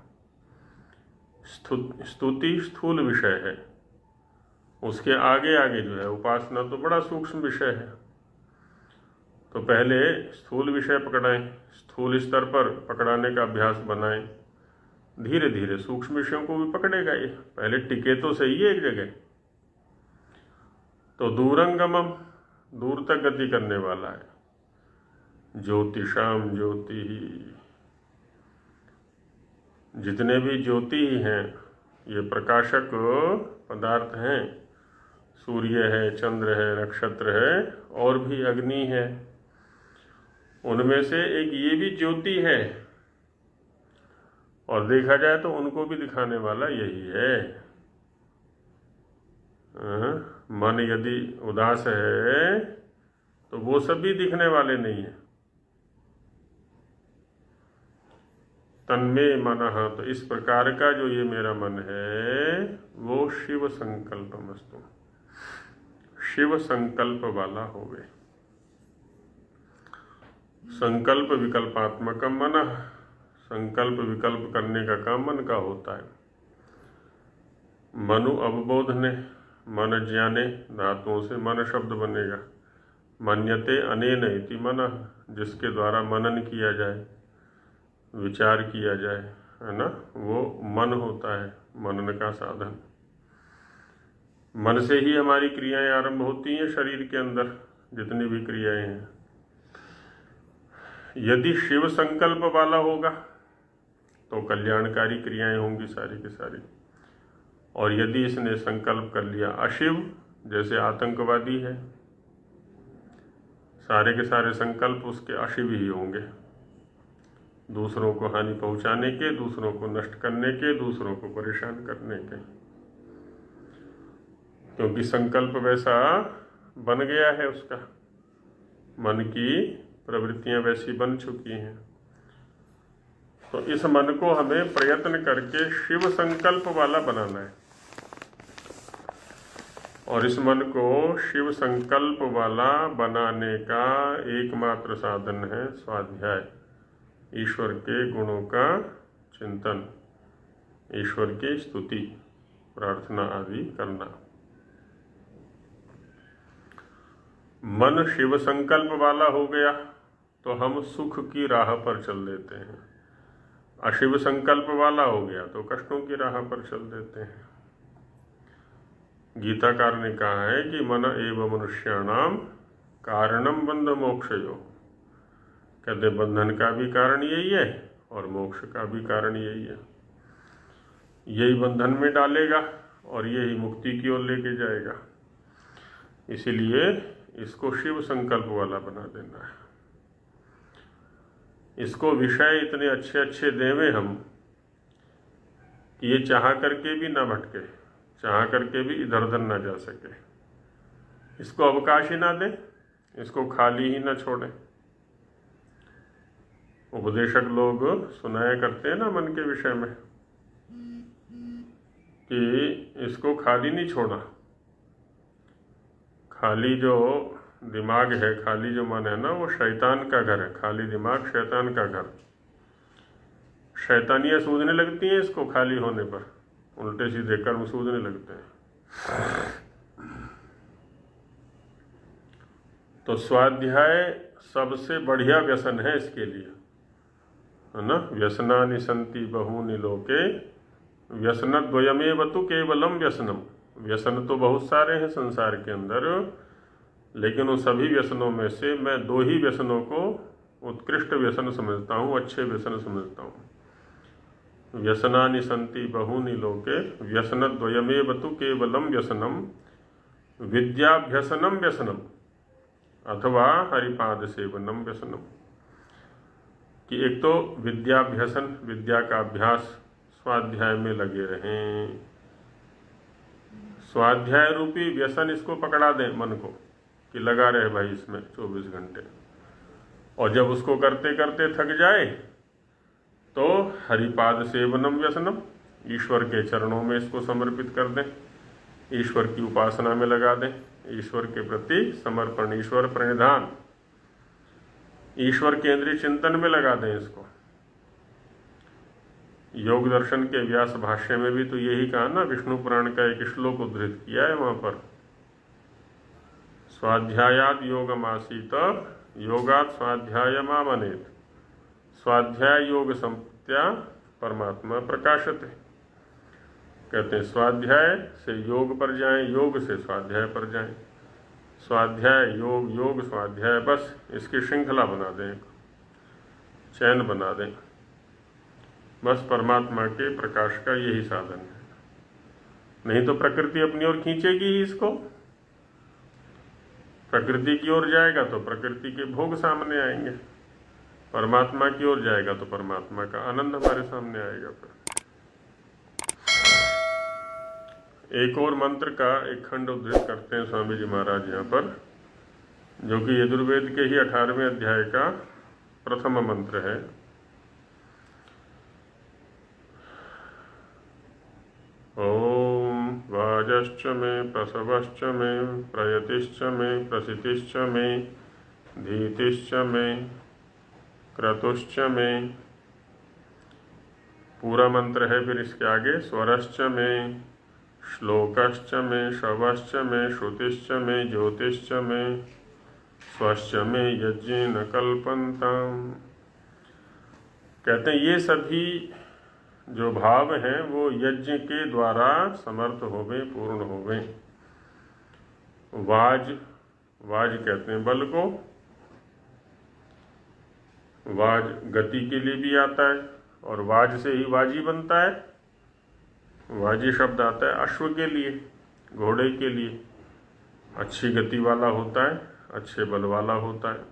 स्तुति स्थूल विषय है, उसके आगे आगे जो है उपासना तो बड़ा सूक्ष्म विषय है। तो पहले स्थूल विषय पकड़ाएं, स्थूल स्तर पर पकड़ाने का अभ्यास बनाएं, धीरे धीरे सूक्ष्म विषयों को भी पकड़ेगा ये। पहले टिके तो सही है एक जगह। तो दूरंगमम, दूर तक गति करने वाला है। ज्योतिषाम ज्योति ही, जितने भी ज्योति हैं, ये प्रकाशक पदार्थ हैं, सूर्य है, चंद्र है, नक्षत्र है और भी अग्नि है। उनमें से एक ये भी ज्योति है, और देखा जाए तो उनको भी दिखाने वाला यही है। मन यदि उदास है तो वो सब भी दिखने वाले नहीं है। तन्मे मनः, तो इस प्रकार का जो ये मेरा मन है वो शिव संकल्पमस्तु, शिव संकल्प वाला होवे। संकल्प विकल्पात्मक मनः, संकल्प विकल्प करने का काम मन का होता है। मनु अवबोधने, मन ज्ञाने, धातुओं से मन शब्द बनेगा। मन्यते अनेन इति मनः, जिसके द्वारा मनन किया जाए, विचार किया जाए, है ना, वो मन होता है, मनन का साधन। मन से ही हमारी क्रियाएं आरंभ होती हैं शरीर के अंदर, जितनी भी क्रियाएं हैं। यदि शिव संकल्प वाला होगा तो कल्याणकारी क्रियाएं होंगी सारी की सारी। और यदि इसने संकल्प कर लिया अशिव, जैसे आतंकवादी है, सारे के सारे संकल्प उसके अशिव ही होंगे, दूसरों को हानि पहुंचाने के, दूसरों को नष्ट करने के, दूसरों को परेशान करने के। क्योंकि संकल्प वैसा बन गया है, उसका मन की प्रवृत्तियां वैसी बन चुकी हैं। तो इस मन को हमें प्रयत्न करके शिव संकल्प वाला बनाना है। और इस मन को शिव संकल्प वाला बनाने का एकमात्र साधन है स्वाध्याय, ईश्वर के गुणों का चिंतन, ईश्वर की स्तुति, प्रार्थना आदि करना। मन शिव संकल्प वाला हो गया तो हम सुख की राह पर चल देते हैं। अशिव संकल्प वाला हो गया तो कष्टों की राह पर चल देते हैं। गीताकार ने कहा है कि मन एव मनुष्याणाम कारणम बंध मोक्षयो, कहते बंधन का भी कारण यही है और मोक्ष का भी कारण यही है। यही बंधन में डालेगा और यही मुक्ति की ओर लेके जाएगा। इसीलिए इसको शिव संकल्प वाला बना देना है। इसको विषय इतने अच्छे अच्छे देवे हम कि ये चाह करके भी ना भटके, चाह करके भी इधर उधर ना जा सके। इसको अवकाश ही ना दें, इसको खाली ही ना छोड़ें। उपदेशक लोग सुनाया करते हैं ना मन के विषय में कि इसको खाली नहीं छोड़ा। खाली जो दिमाग है, खाली जो मन है ना, वो शैतान का घर है। खाली दिमाग शैतान का घर। शैतानियाँ सूझने लगती हैं इसको खाली होने पर, उल्टे सीधे कर्म सूझने लगते हैं। तो स्वाध्याय सबसे बढ़िया व्यसन है इसके लिए, है ना। व्यसनानि सन्ति बहूनि लोके व्यसनद्वयमेव तु केवलम व्यसनम। व्यसन तो बहुत सारे हैं संसार के अंदर, लेकिन उन सभी व्यसनों में से मैं दो ही व्यसनों को उत्कृष्ट व्यसन समझता हूँ, अच्छे व्यसन समझता हूँ। व्यसनानि सन्ति बहूनि लोके व्यसनद्वयमेव तु केवलम व्यसनम विद्याभ्यसनम व्यसनम अथवा हरिपाद सेवनम व्यसनम। कि एक तो विद्याभ्यसन, विद्या का अभ्यास, स्वाध्याय में लगे रहें। स्वाध्याय रूपी व्यसन इसको पकड़ा दें मन को कि लगा रहे भाई इसमें 24 घंटे। और जब उसको करते करते थक जाए तो हरिपाद सेवनम व्यसनम, ईश्वर के चरणों में इसको समर्पित कर दें, ईश्वर की उपासना में लगा दें, ईश्वर के प्रति समर्पण, ईश्वर प्रणिधान, ईश्वर केंद्रीय चिंतन में लगा दें इसको। योग दर्शन के व्यास भाष्य में भी तो यही कहा ना, विष्णु पुराण का एक श्लोक उद्धृत किया है वहां पर, स्वाध्यायाद योगमासीत योगात स्वाध्यायमामनेत, स्वाध्याय योग संपत्या परमात्मा प्रकाशते। कहते हैं स्वाध्याय से योग पर जाएं, योग से स्वाध्याय पर जाएं, स्वाध्याय योग, योग स्वाध्याय, बस इसकी श्रृंखला बना दें, चैन बना दें। बस परमात्मा के प्रकाश का यही साधन है। नहीं तो प्रकृति अपनी ओर खींचेगी ही इसको, प्रकृति की ओर जाएगा तो प्रकृति के भोग सामने आएंगे, परमात्मा की ओर जाएगा तो परमात्मा का आनंद हमारे सामने आएगा। फिर एक और मंत्र का एक खंड उद्धृत करते हैं स्वामी जी महाराज यहाँ पर, जो कि यजुर्वेद के ही 18वें अध्याय का प्रथम मंत्र है। ओम वाजश्च मे प्रसवश्च मे प्रयतिश्च मे प्रसितिश्च मे धीतिश्च मे क्रतुश्च मे। पूरा मंत्र है फिर इसके आगे, स्वरश्च मे श्लोकश्च मे शवश्च मे श्रुतिश्च मे ज्योतिश्च मे स्वश्च मे यज्ञेन कल्पन्ताम्। कहते हैं ये सभी जो भाव हैं वो यज्ञ के द्वारा समर्थ होवे, पूर्ण होवे। वाज, वाज कहते हैं बल को, वाज गति के लिए भी आता है और वाज से ही वाजी बनता है। वाजी शब्द आता है अश्व के लिए, घोड़े के लिए, अच्छी गति वाला होता है, अच्छे बल वाला होता है।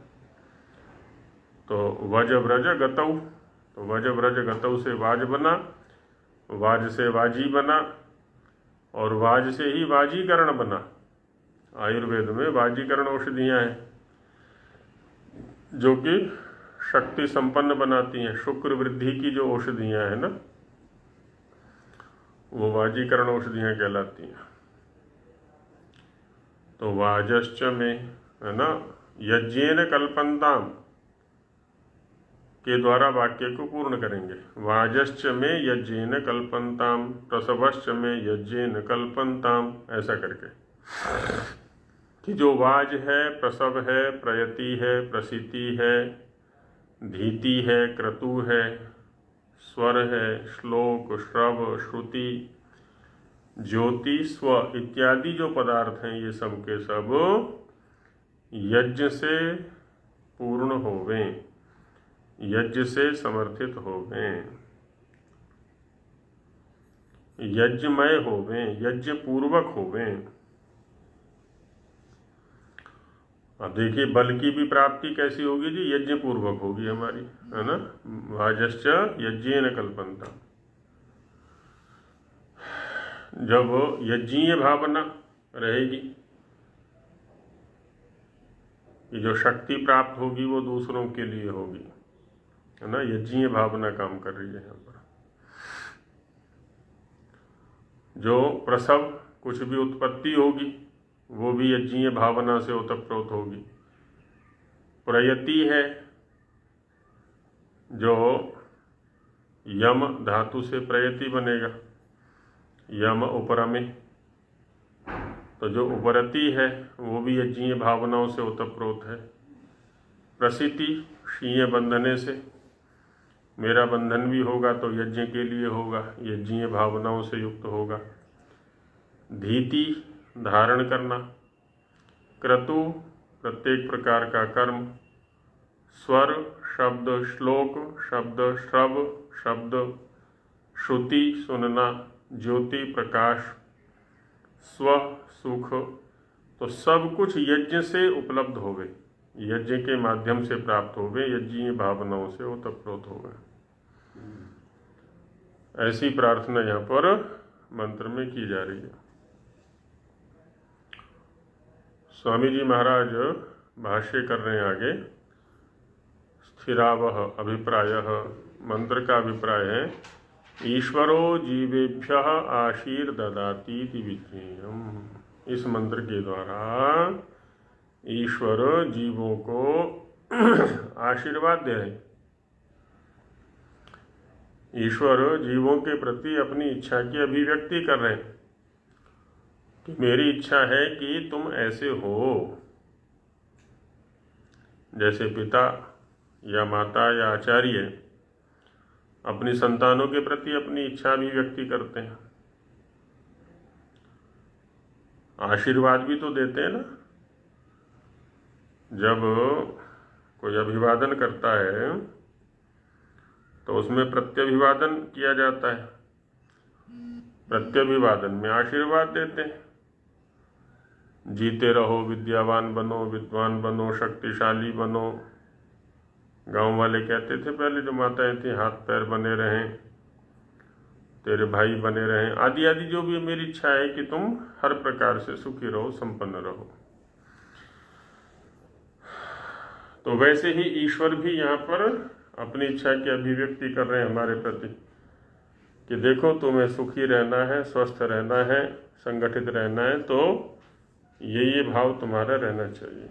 तो वज व्रज गतौ, तो वज व्रज गतौ से वाज बना, वाज से वाजी बना और वाज से ही वाजीकरण बना। आयुर्वेद में वाजीकरण औषधियाँ हैं जो कि शक्ति संपन्न बनाती हैं। शुक्र वृद्धि की जो औषधियाँ हैं ना, वो वाजीकरण औषधियाँ कहलाती हैं। तो वाजश्च में है ना, यज्ञेन कल्पन्ताम के द्वारा वाक्य को पूर्ण करेंगे। वाजश्च में यज्ञेन कल्पन्ताम, प्रसवश्च में यज्ञेन कल्पन्ताम, ऐसा करके कि जो वाज है, प्रसव है, प्रयति है, प्रसिति है, धीति है, क्रतु है, स्वर है, श्लोक, श्रव, श्रुति, ज्योति, स्व इत्यादि जो पदार्थ हैं ये सब के सब यज्ञ से पूर्ण होवें, यज्ञ से समर्थित होवें, यज्ञमय होवें, यज्ञ पूर्वक होवें। अब देखिए बल की भी प्राप्ति कैसी होगी जी, यज्ञ पूर्वक होगी हमारी, है ना। वाजश्च यज्ञेन कल्पन्ताम्, जब यज्ञीय भावना रहेगी कि जो शक्ति प्राप्त होगी वो दूसरों के लिए होगी, है ना। यज्ञीय भावना काम कर रही है यहाँ पर। जो प्रसव, कुछ भी उत्पत्ति होगी वो भी यज्ञीय भावना से ओतप्रोत होगी। प्रयति है, जो यम धातु से प्रयति बनेगा, यम उपरमे, तो जो उपरति है वो भी यज्ञीय भावनाओं से ओतप्रोत है। प्रसिति, शीय बंधने से, मेरा बंधन भी होगा तो यज्ञ के लिए होगा, यज्ञीय भावनाओं से युक्त होगा। धीति, धारण करना। क्रतु, प्रत्येक प्रकार का कर्म। स्वर, शब्द, श्लोक, शब्द, श्रव, शब्द, श्रुति, सुनना। ज्योति, प्रकाश। स्व, सुख। तो सब कुछ यज्ञ से उपलब्ध होवे, यज्ञ के माध्यम से प्राप्त होवे, यज्ञीय भावनाओं से ओतप्रोत होवे। ऐसी प्रार्थना यहाँ पर मंत्र में की जा रही है। स्वामी जी महाराज भाष्य कर रहे हैं आगे। स्थिरावह अभिप्रायः, मंत्र का अभिप्राय है ईश्वरो जीवेभ्यः आशीर्ददातीति विज्ञेयम्। इस मंत्र के द्वारा ईश्वर जीवों को आशीर्वाद दे रहे हैं। ईश्वर जीवों के प्रति अपनी इच्छा की अभिव्यक्ति कर रहे हैं कि मेरी इच्छा है कि तुम ऐसे हो। जैसे पिता या माता या आचार्य अपनी संतानों के प्रति अपनी इच्छा अभिव्यक्ति करते हैं, आशीर्वाद भी तो देते हैं ना। जब कोई अभिवादन करता है तो उसमें प्रत्यभिवादन किया जाता है, प्रत्यभिवादन में आशीर्वाद देते हैं। जीते रहो, विद्यावान बनो, विद्वान बनो, शक्तिशाली बनो। गांव वाले कहते थे पहले जो माताएं थी, हाथ पैर बने रहें, तेरे भाई बने रहें, आदि आदि जो भी मेरी इच्छा है कि तुम हर प्रकार से सुखी रहो, संपन्न रहो। तो वैसे ही ईश्वर भी यहाँ पर अपनी इच्छा की अभिव्यक्ति कर रहे हैं हमारे प्रति कि देखो तुम्हें सुखी रहना है, स्वस्थ रहना है, संगठित रहना है, तो ये भाव तुम्हारा रहना चाहिए।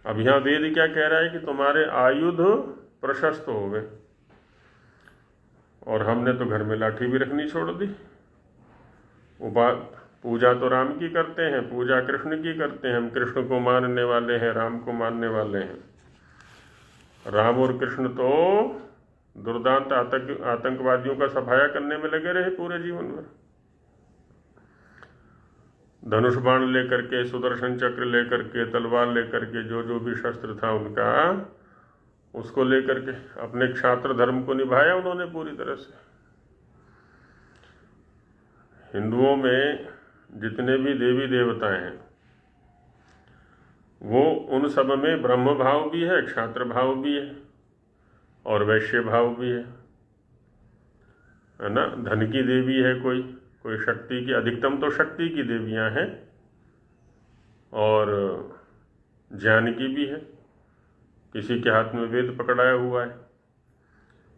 अब यहाँ वेद क्या कह रहा है कि तुम्हारे आयुध प्रशस्त हो गए, और हमने तो घर में लाठी भी रखनी छोड़ दी। पूजा तो राम की करते हैं, पूजा कृष्ण की करते हैं, हम कृष्ण को मानने वाले हैं, राम को मानने वाले हैं। राम और कृष्ण तो दुर्दांत आतंकवादियों का सफाया करने में लगे रहे पूरे जीवन में। धनुष बाण लेकर के, सुदर्शन चक्र लेकर के, तलवार लेकर के, जो भी शस्त्र था उनका, उसको लेकर के अपने क्षात्र धर्म को निभाया उन्होंने पूरी तरह से। हिंदुओं में जितने भी देवी देवताएं हैं, वो उन सब में ब्रह्म भाव भी है, क्षात्र भाव भी है, और वैश्य भाव भी है ना। धन की देवी है कोई शक्ति की, अधिकतम तो शक्ति की देवियां हैं, और ज्ञान की भी है। किसी के हाथ में वेद पकड़ाया हुआ है,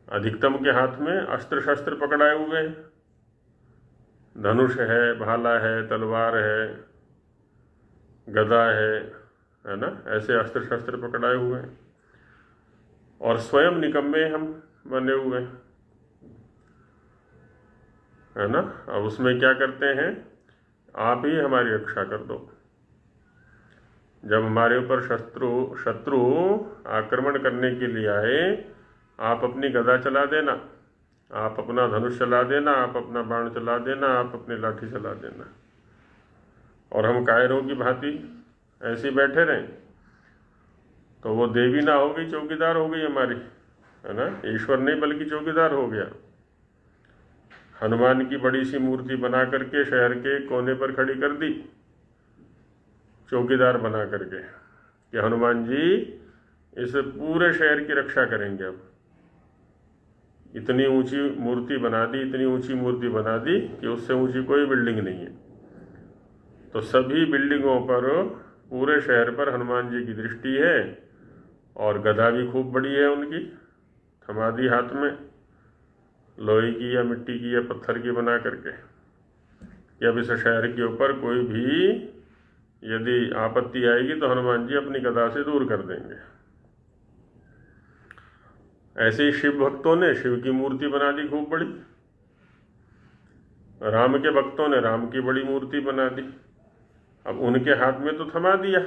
अधिकतम के हाथ में अस्त्र शस्त्र पकड़ाए हुए हैं, धनुष है, भाला है, तलवार है, गदा है ना, ऐसे अस्त्र शस्त्र पकड़ाए हुए हैं, और स्वयं निकम्मे हम बने हुए हैं, है ना। अब उसमें क्या करते हैं, आप ही हमारी रक्षा कर दो। जब हमारे ऊपर शत्रु आक्रमण करने के लिए आए, आप अपनी गदा चला देना, आप अपना धनुष चला देना, आप अपना बाण चला देना, आप अपनी लाठी चला देना, और हम कायरों की भांति ऐसे बैठे रहें, तो वो देवी ना हो गई, चौकीदार हो गई हमारी, है ना। ईश्वर नहीं बल्कि चौकीदार हो गया। हनुमान की बड़ी सी मूर्ति बना करके शहर के कोने पर खड़ी कर दी, चौकीदार बना करके, कि हनुमान जी इस पूरे शहर की रक्षा करेंगे। अब इतनी ऊंची मूर्ति बना दी, इतनी ऊंची मूर्ति बना दी कि उससे ऊंची कोई बिल्डिंग नहीं है। तो सभी बिल्डिंगों पर, पूरे शहर पर हनुमान जी की दृष्टि है, और गदा भी खूब बड़ी है उनकी, थमा दी हाथ में, लोहे की या मिट्टी की या पत्थर की बना करके, कि अब इस शहर के ऊपर कोई भी यदि आपत्ति आएगी तो हनुमान जी अपनी गदा से दूर कर देंगे। ऐसे ही शिव भक्तों ने शिव की मूर्ति बना दी खूब बड़ी, राम के भक्तों ने राम की बड़ी मूर्ति बना दी। अब उनके हाथ में तो थमा दिया,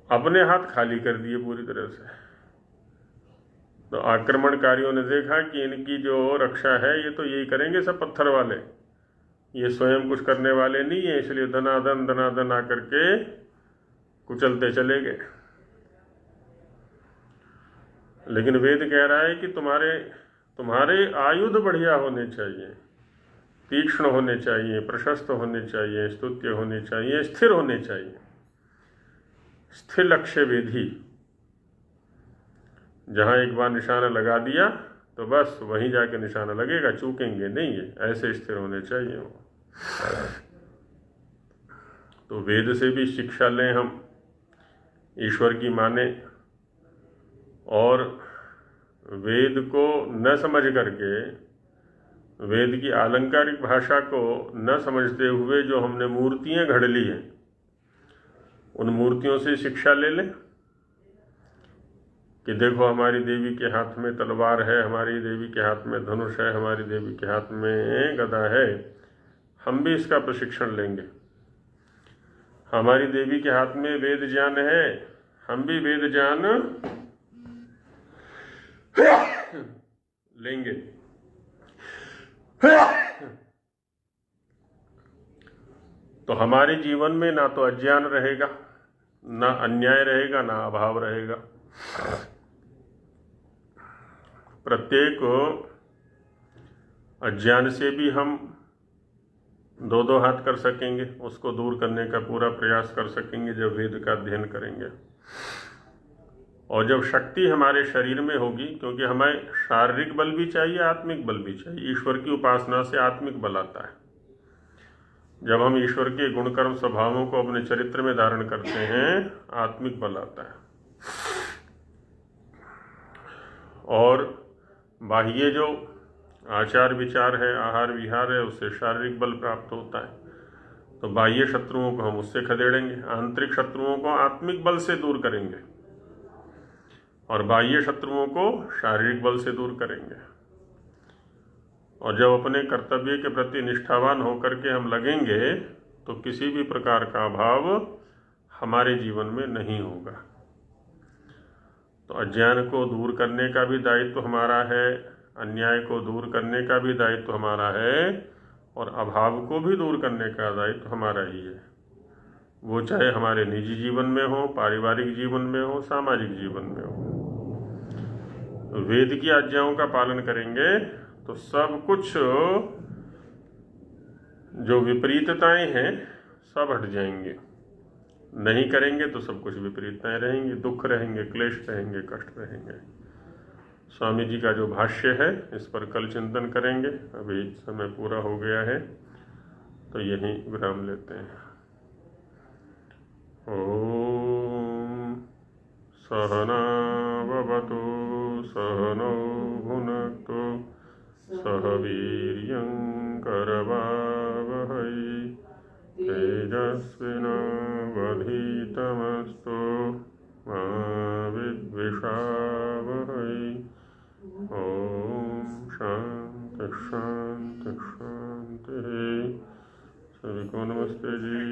अपने हाथ खाली कर दिए पूरी तरह से। तो आक्रमणकारियों ने देखा कि इनकी जो रक्षा है, ये तो यही करेंगे सब पत्थर वाले, ये स्वयं कुछ करने वाले नहीं है, इसलिए दनादन आकर के कुचलते चले गए। लेकिन वेद कह रहा है कि तुम्हारे आयुध बढ़िया होने चाहिए, तीक्ष्ण होने चाहिए, प्रशस्त होने चाहिए, स्तुत्य होने चाहिए, स्थिर होने चाहिए। स्थिर लक्ष्य वेधी, जहाँ एक बार निशाना लगा दिया तो बस वहीं जाके निशाना लगेगा, चूकेंगे नहीं, है ऐसे स्थिर होने चाहिए वो। तो वेद से भी शिक्षा लें हम, ईश्वर की माने, और वेद को न समझ करके, वेद की आलंकारिक भाषा को न समझते हुए जो हमने मूर्तियां घड़ ली हैं, उन मूर्तियों से शिक्षा ले लें कि देखो हमारी देवी के हाथ में तलवार है, हमारी देवी के हाथ में धनुष है, हमारी देवी के हाथ में गदा है, हम भी इसका प्रशिक्षण लेंगे। हमारी देवी के हाथ में वेद ज्ञान है, हम भी वेद ज्ञान लेंगे। तो हमारे जीवन में ना तो अज्ञान रहेगा, ना अन्याय रहेगा, ना अभाव रहेगा। प्रत्येक अज्ञान से भी हम दो दो हाथ कर सकेंगे, उसको दूर करने का पूरा प्रयास कर सकेंगे जब वेद का अध्ययन करेंगे। और जब शक्ति हमारे शरीर में होगी, क्योंकि हमें शारीरिक बल भी चाहिए, आत्मिक बल भी चाहिए। ईश्वर की उपासना से आत्मिक बल आता है। जब हम ईश्वर के गुणकर्म स्वभावों को अपने चरित्र में धारण करते हैं, आत्मिक बल आता है। और बाह्य जो आचार विचार है, आहार विहार है, उससे शारीरिक बल प्राप्त होता है। तो बाह्य शत्रुओं को हम उससे खदेड़ेंगे, आंतरिक शत्रुओं को आत्मिक बल से दूर करेंगे और बाह्य शत्रुओं को शारीरिक बल से दूर करेंगे। और जब अपने कर्तव्य के प्रति निष्ठावान होकर के हम लगेंगे तो किसी भी प्रकार का अभाव हमारे जीवन में नहीं होगा। तो अज्ञान को दूर करने का भी दायित्व हमारा है, अन्याय को दूर करने का भी दायित्व हमारा है, और अभाव को भी दूर करने का दायित्व हमारा ही है। वो चाहे हमारे निजी जीवन में हो, पारिवारिक जीवन में हो, सामाजिक जीवन में हो। वेद की आज्ञाओं का पालन करेंगे तो सब कुछ जो विपरीतताएं हैं सब हट जाएंगे। नहीं करेंगे तो सब कुछ विपरीतताएं रहेंगी, दुख रहेंगे, क्लेश रहेंगे, कष्ट रहेंगे। स्वामी जी का जो भाष्य है इस पर कल चिंतन करेंगे। अभी समय पूरा हो गया है तो यहीं विराम लेते हैं। ओम सहना भवतु सहनौ भुनक्तु सह वीर्यं करवावहै तेजस्विनावधीतमस्तु मा विद्विषावहै। ओम शांति शांति शांति। सभी को नमस्ते जी।